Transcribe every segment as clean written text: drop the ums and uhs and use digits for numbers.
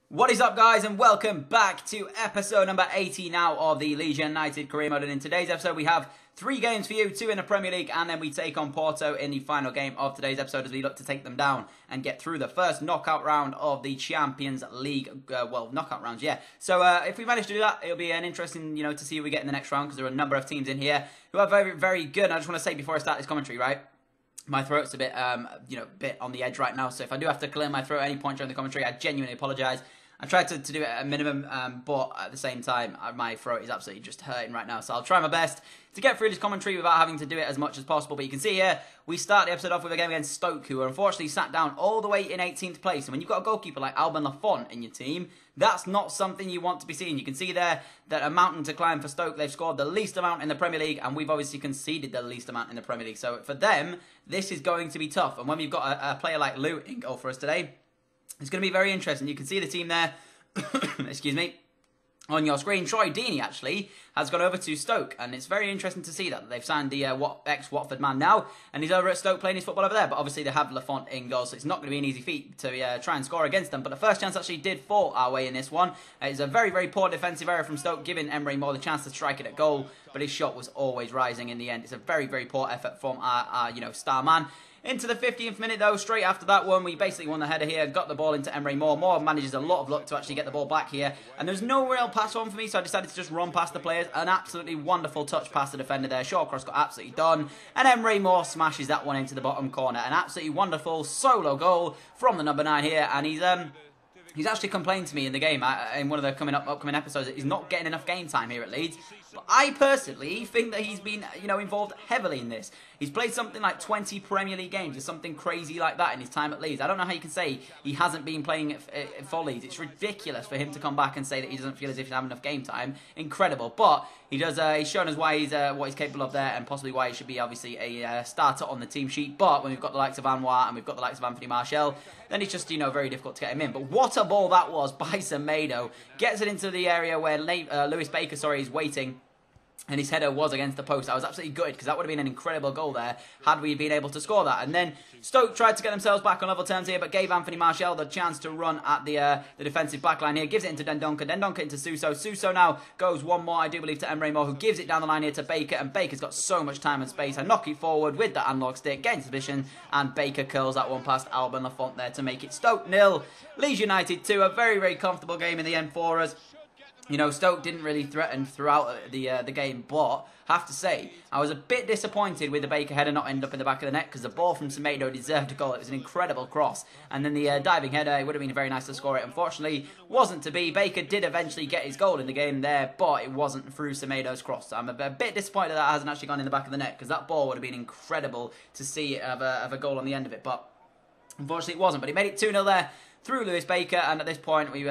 What is up, guys, and welcome back to episode number 80 now of the Leeds United career mode. And in today's episode, we have 3 games for you, 2 in the Premier League, and then we take on Porto in the final game of today's episode as we look to take them down and get through the first knockout round of the Champions League. Knockout rounds, yeah. So if we manage to do that, it'll be an interesting, to see who we get in the next round because there are a number of teams in here who are very, very good. And I just want to say before I start this commentary, right? My throat's a bit, bit on the edge right now. So if I do have to clear my throat at any point during the commentary, I genuinely apologise. I tried to do it at a minimum, but at the same time, my throat is absolutely just hurting right now. So I'll try my best to get through this commentary without having to do it as much as possible. But you can see here, we start the episode off with a game against Stoke, who are unfortunately sat down all the way in 18th place. And when you've got a goalkeeper like Alban Lafont in your team, that's not something you want to be seeing. You can see there that a mountain to climb for Stoke. They've scored the least amount in the Premier League, and we've obviously conceded the least amount in the Premier League. So for them, this is going to be tough. And when we've got a player like Lou in goal for us today, it's going to be very interesting. You can see the team there. Excuse me, on your screen. Troy Deeney actually has gone over to Stoke, and it's very interesting to see that they've signed the ex-Watford man now, and he's over at Stoke playing his football over there. But obviously they have Lafont in goal, so it's not going to be an easy feat to try and score against them. But the first chance actually did fall our way in this one. It's a very, very poor defensive error from Stoke, giving Emery Moore the chance to strike it at goal, but his shot was always rising in the end. It's a very, very poor effort from our star man. Into the 15th minute, though, straight after that one, we basically won the header here, got the ball into Emery Moore. Moore manages a lot of luck to actually get the ball back here, and there's no real pass on for me, so I decided to just run past the players. An absolutely wonderful touch past the defender there. Short cross got absolutely done, and Emery Moore smashes that one into the bottom corner. An absolutely wonderful solo goal from the number 9 here, and he's actually complained to me in the game, in one of the upcoming episodes, that he's not getting enough game time here at Leeds. But I personally think that he's been, involved heavily in this. He's played something like 20 Premier League games or something crazy like that in his time at Leeds. I don't know how you can say he hasn't been playing for Leeds. It's ridiculous for him to come back and say that he doesn't feel as if he's having enough game time. Incredible. But he does. He's shown us why he's what he's capable of there, and possibly why he should be obviously a starter on the team sheet. But when we've got the likes of Anwar and we've got the likes of Anthony Martial, then it's just very difficult to get him in. But what a ball that was by Semedo. Gets it into the area where Lewis Baker, is waiting. And his header was against the post. I was absolutely gutted because that would have been an incredible goal there had we been able to score that. And then Stoke tried to get themselves back on level terms here, but gave Anthony Martial the chance to run at the defensive backline here. Gives it into Dendoncker. Dendoncker into Suso. Suso now goes one more, I do believe, to Emery Moore, who gives it down the line here to Baker. And Baker's got so much time and space. I knock it forward with the analog stick, get into position, and Baker curls that one past Alban Lafont there to make it Stoke 0, Leeds United 2. A very, very comfortable game in the end for us. Stoke didn't really threaten throughout the game, but have to say, I was a bit disappointed with the Baker header not end up in the back of the net because the ball from Semedo deserved a goal. It was an incredible cross. And then the diving header, it would have been very nice to score it. Unfortunately, wasn't to be. Baker did eventually get his goal in the game there, but it wasn't through Semedo's cross. So I'm a bit disappointed that hasn't actually gone in the back of the net because that ball would have been incredible to see of a goal on the end of it. But unfortunately, it wasn't. But he made it 2-0 there through Lewis Baker, and at this point we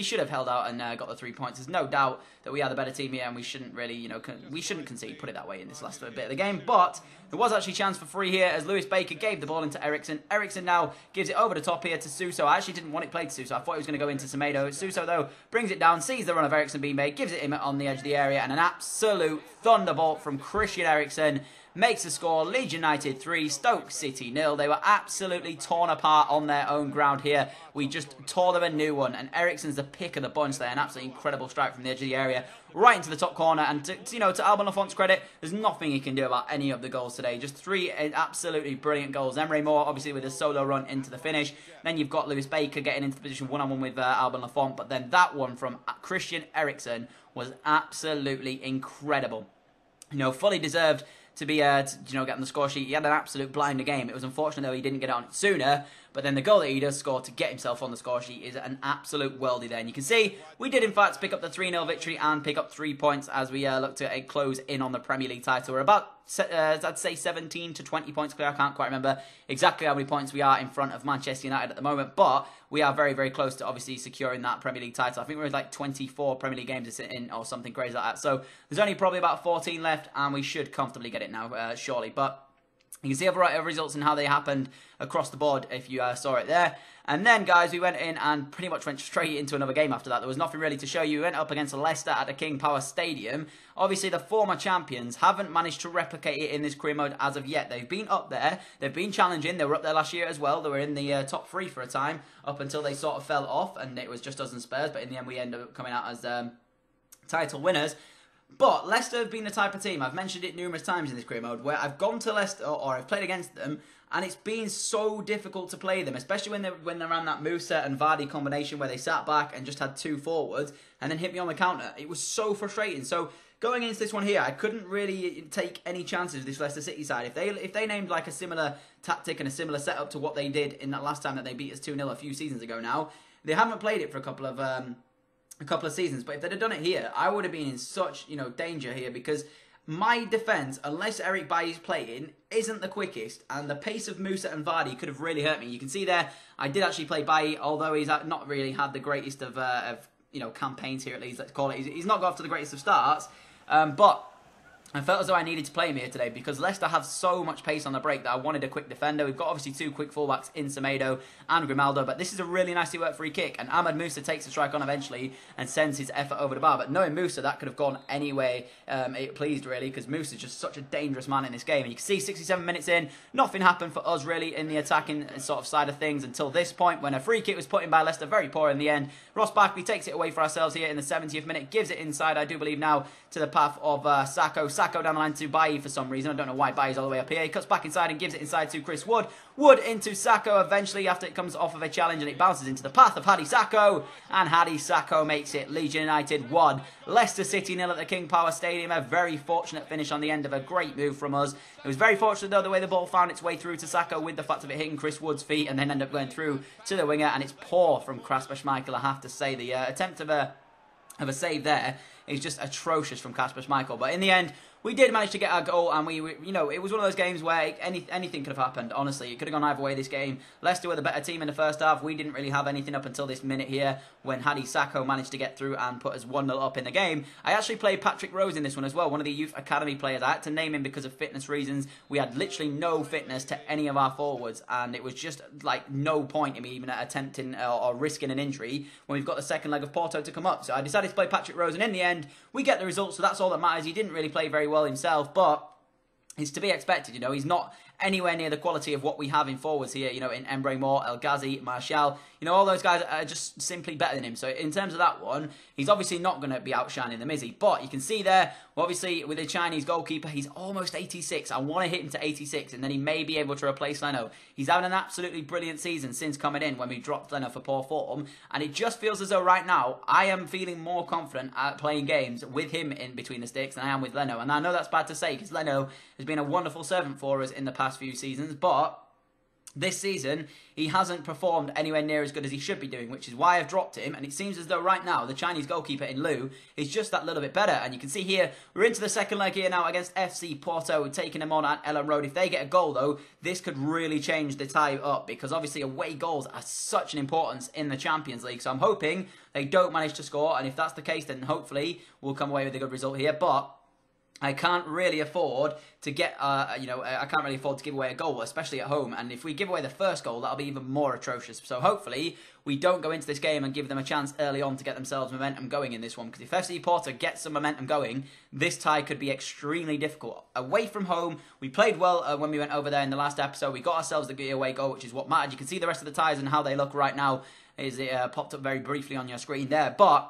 should have held out and got the 3 points. There's no doubt that we are the better team here, and we shouldn't really, we shouldn't concede, put it that way, in this last bit of the game. But there was actually a chance for free here as Lewis Baker gave the ball into Eriksson. Eriksson now gives it over the top here to Suso. I actually didn't want it played to Suso. I thought it was going to go into Semedo. Suso, though, brings it down, sees the run of Eriksson being made, gives it him on the edge of the area, and an absolute thunderbolt from Christian Eriksen makes the score. Leeds United 3, Stoke City 0. They were absolutely torn apart on their own ground here. We just tore them a new one, and Eriksen's the pick of the bunch there. An absolutely incredible strike from the edge of the area, right into the top corner. And to Alban Lafont's credit, there's nothing he can do about any of the goals today. Just 3 absolutely brilliant goals. Emery Moore, obviously, with a solo run into the finish. Then you've got Lewis Baker getting into position one-on-one with Alban Lafont. But then that one from Christian Eriksen was absolutely incredible. Fully deserved to be, get on the score sheet. He had an absolute blinder game. It was unfortunate, though, he didn't get it on sooner. But then the goal that he does score to get himself on the score sheet is an absolute worldie there. And you can see we did, in fact, pick up the 3-0 victory and pick up 3 points as we look to close in on the Premier League title. We're about, I'd say, 17 to 20 points clear. I can't quite remember exactly how many points we are in front of Manchester United at the moment. But we are very, very close to, obviously, securing that Premier League title. I think we're like 24 Premier League games in or something crazy like that. So there's only probably about 14 left, and we should comfortably get it now, surely. But You can see a variety of results and how they happened across the board if you saw it there. And then, guys, we went in and pretty much went straight into another game after that. There was nothing really to show you. We went up against Leicester at the King Power Stadium. Obviously, the former champions haven't managed to replicate it in this career mode as of yet. They've been up there. They've been challenging. They were up there last year as well. They were in the top 3 for a time up until they sort of fell off. And it was just us and Spurs. But in the end, we ended up coming out as title winners. But Leicester have been the type of team, I've mentioned it numerous times in this career mode, where I've gone to Leicester or I've played against them, and it's been so difficult to play them, especially when they ran that Musa and Vardy combination where they sat back and just had 2 forwards and then hit me on the counter. It was so frustrating. So going into this one here, I couldn't really take any chances with this Leicester City side. If they named like a similar tactic and a similar setup to what they did in that last time that they beat us 2-0 a few seasons ago now, they haven't played it for a couple of seasons, but if they'd have done it here, I would have been in such, danger here, because my defence, unless Eric Bailly's playing, isn't the quickest, and the pace of Musa and Vardy could have really hurt me. You can see there, I did actually play Bailly, although he's not really had the greatest of campaigns here, at least, let's call it. He's not got off to the greatest of starts, but I felt as though I needed to play him here today because Leicester have so much pace on the break that I wanted a quick defender. We've got obviously 2 quick fullbacks in Semedo and Grimaldo, but this is a really nicely worked free kick, and Ahmed Musa takes the strike on eventually and sends his effort over the bar. But knowing Musa, that could have gone any way it pleased, really, because Musa is just such a dangerous man in this game. And you can see 67 minutes in, nothing happened for us really in the attacking sort of side of things until this point when a free kick was put in by Leicester, very poor in the end. Ross Barkley takes it away for ourselves here in the 70th minute, gives it inside, I do believe now, to the path of Sakho. Sakho down the line to Bailly for some reason. I don't know why Bailly's all the way up here. He cuts back inside and gives it inside to Chris Wood. Wood into Sakho eventually after it comes off of a challenge and it bounces into the path of Hadi Sakho. And Hadi Sakho makes it Leeds United 1. Leicester City 0 at the King Power Stadium. A very fortunate finish on the end of a great move from us. It was very fortunate though the way the ball found its way through to Sakho with the fact of it hitting Chris Wood's feet and then end up going through to the winger. And it's poor from Kasper Schmeichel, I have to say. The attempt of a save there is just atrocious from Kasper Schmeichel. But in the end, we did manage to get our goal, and we it was one of those games where anything could have happened, honestly. It could have gone either way this game. Leicester were the better team in the first half. We didn't really have anything up until this minute here when Hadi Sakho managed to get through and put us 1-0 up in the game. I actually played Patrick Rose in this one as well, one of the youth academy players. I had to name him because of fitness reasons. We had literally no fitness to any of our forwards, and it was just like no point in me even attempting or risking an injury when we've got the second leg of Porto to come up. So I decided to play Patrick Rose, and in the end, we get the result, so that's all that matters. He didn't really play very well himself, but it's to be expected, he's not anywhere near the quality of what we have in forwards here, in Emre Moore, El Ghazi, Martial, all those guys are just simply better than him. So in terms of that one, he's obviously not going to be outshining them, is he? But you can see there, obviously with the Chinese goalkeeper, he's almost 86. I want to hit him to 86, and then he may be able to replace Leno. He's having an absolutely brilliant season since coming in when we dropped Leno for poor form, and it just feels as though right now, I am feeling more confident at playing games with him in between the sticks than I am with Leno. And I know that's bad to say, because Leno has been a wonderful servant for us in the past few seasons, but this season, he hasn't performed anywhere near as good as he should be doing, which is why I've dropped him. And it seems as though right now, the Chinese goalkeeper in Liu is just that little bit better. And you can see here, we're into the second leg here now against FC Porto, taking them on at Ellen Road. If they get a goal, though, this could really change the tie up, because obviously away goals are such an importance in the Champions League. So I'm hoping they don't manage to score. And if that's the case, then hopefully we'll come away with a good result here. But I can't really afford to get, I can't really afford to give away a goal, especially at home. And if we give away the first goal, that'll be even more atrocious. So hopefully we don't go into this game and give them a chance early on to get themselves momentum going in this one. Because if FC Porto gets some momentum going, this tie could be extremely difficult. Away from home, we played well when we went over there in the last episode. We got ourselves the away goal, which is what mattered. You can see the rest of the ties and how they look right now. Is it popped up very briefly on your screen there. But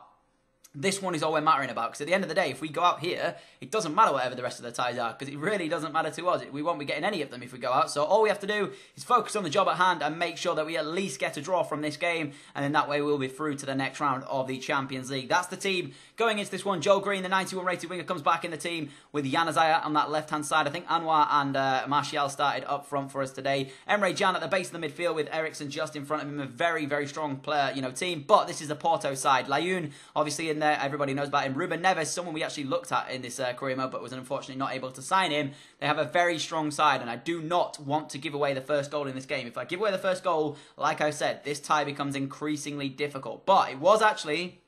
this one is all we're mattering about, because at the end of the day, if we go out here, it doesn't matter whatever the rest of the ties are, because it really doesn't matter to us. We won't be getting any of them if we go out. So all we have to do is focus on the job at hand and make sure that we at least get a draw from this game, and then that way we'll be through to the next round of the Champions League. That's the team going into this one. Joel Green, the 91 rated winger, comes back in the team with Januzaj on that left-hand side. I think Anwar and Martial started up front for us today. Emre Can at the base of the midfield with Eriksen just in front of him. A very, very strong player, team. But this is the Porto side. Layun, obviously in there, everybody knows about him. Ruben Neves, someone we actually looked at in this career mode, but was unfortunately not able to sign him. They have a very strong side, and I do not want to give away the first goal in this game. If I give away the first goal, like I said, this tie becomes increasingly difficult. But it was actually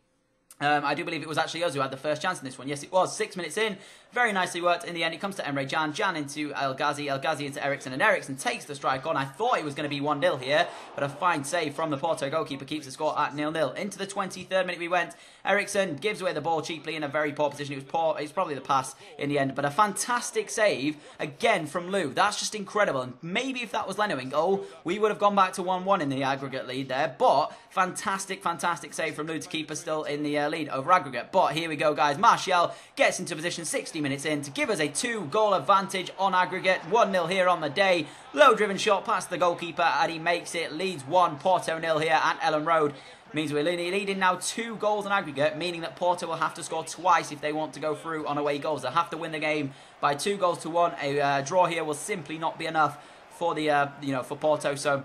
I do believe it was actually us who had the first chance in this one. Yes, it was. 6 minutes in, very nicely worked. In the end, it comes to Emre Can. Can into El Ghazi. El Ghazi into Eriksen. And Eriksen takes the strike on. I thought it was going to be 1-0 here, but a fine save from the Porto goalkeeper keeps the score at 0-0. Into the 23rd minute we went. Eriksen gives away the ball cheaply in a very poor position. It was poor. It's probably the pass in the end, but a fantastic save again from Lou. That's just incredible. And maybe if that was Leno in goal, we would have gone back to 1-1 in the aggregate lead there. But fantastic save from Lou to keep us still in the lead over aggregate. But here we go, guys. Martial gets into position 60 minutes in to give us a 2-goal advantage on aggregate. 1-0 here on the day. Low-driven shot past the goalkeeper, and he makes it. Leeds 1, Porto 0 here at Ellen Road. Means we're leading now 2 goals on aggregate, meaning that Porto will have to score twice if they want to go through on away goals. They'll have to win the game by 2 goals to 1. A draw here will simply not be enough for the for Porto. So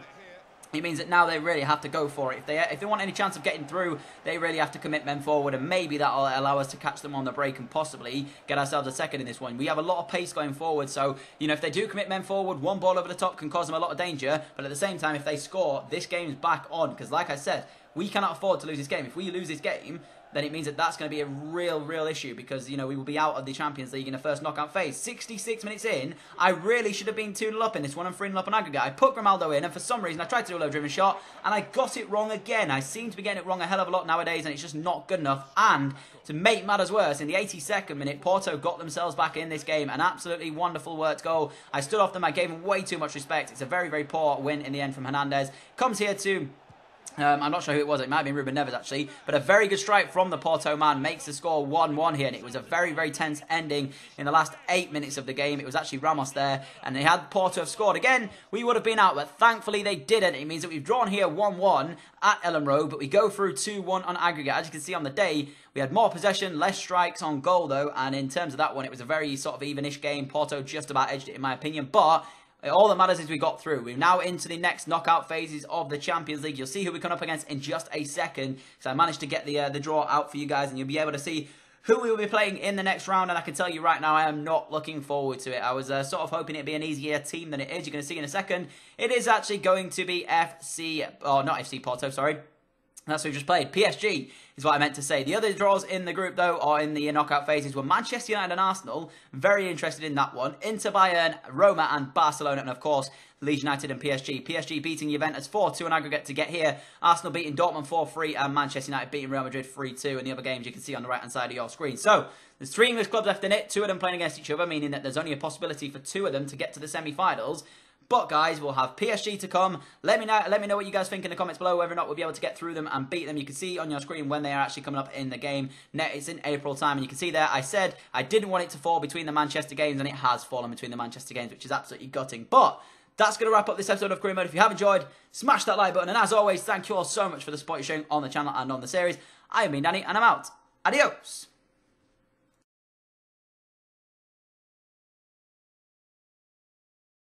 it means that now they really have to go for it. If they want any chance of getting through, they really have to commit men forward, and maybe that'll allow us to catch them on the break and possibly get ourselves a second in this one. We have a lot of pace going forward, so if they do commit men forward, one ball over the top can cause them a lot of danger. But at the same time, if they score, this game's back on, because like I said, we cannot afford to lose this game. If we lose this game, then it means that that's going to be a real issue, because, we will be out of the Champions League in the first knockout phase. 66 minutes in, I really should have been 2-0 up in this one and 3-0 up on aggregate. I put Grimaldo in, and for some reason I tried to do a low-driven shot, and I got it wrong again. I seem to be getting it wrong a hell of a lot nowadays, and it's just not good enough. And to make matters worse, in the 82nd minute, Porto got themselves back in this game. An absolutely wonderful worked goal. I stood off them. I gave them way too much respect. It's a very poor win in the end from Hernandez. Comes here to... I'm not sure who it was. It might have been Ruben Neves, actually. But a very good strike from the Porto man makes the score 1-1 here. And it was a very tense ending in the last 8 minutes of the game. It was actually Ramos there. And they had Porto have scored again, we would have been out. But thankfully they didn't. It means that we've drawn here 1-1 at Ellen Road. But we go through 2-1 on aggregate. As you can see on the day, we had more possession, less strikes on goal, though. And in terms of that one, it was a very sort of evenish game. Porto just about edged it, in my opinion. But all that matters is we got through. We're now into the next knockout phases of the Champions League. You'll see who we come up against in just a second. So I managed to get the draw out for you guys, and you'll be able to see who we will be playing in the next round. And I can tell you right now, I am not looking forward to it. I was sort of hoping it'd be an easier team than it is. You're going to see in a second. It is actually going to be not FC Porto, sorry. That's who we just played. PSG is what I meant to say. The other draws in the group, though, or in the knockout phases, were Manchester United and Arsenal. Very interested in that one. Inter Bayern, Roma and Barcelona, and of course, Leeds United and PSG. PSG beating Juventus 4-2 on aggregate to get here. Arsenal beating Dortmund 4-3 and Manchester United beating Real Madrid 3-2. And the other games you can see on the right-hand side of your screen. So, there's 3 English clubs left in it, 2 of them playing against each other, meaning that there's only a possibility for 2 of them to get to the semi-finals. But guys, we'll have PSG to come. Let me know what you guys think in the comments below, whether or not we'll be able to get through them and beat them. You can see on your screen when they are actually coming up in the game. It's in April time, and you can see there I said I didn't want it to fall between the Manchester games, and it has fallen between the Manchester games, which is absolutely gutting. But that's going to wrap up this episode of Career Mode. If you have enjoyed, smash that like button, and as always, thank you all so much for the support you're showing on the channel and on the series. I have been Danny, and I'm out. Adios!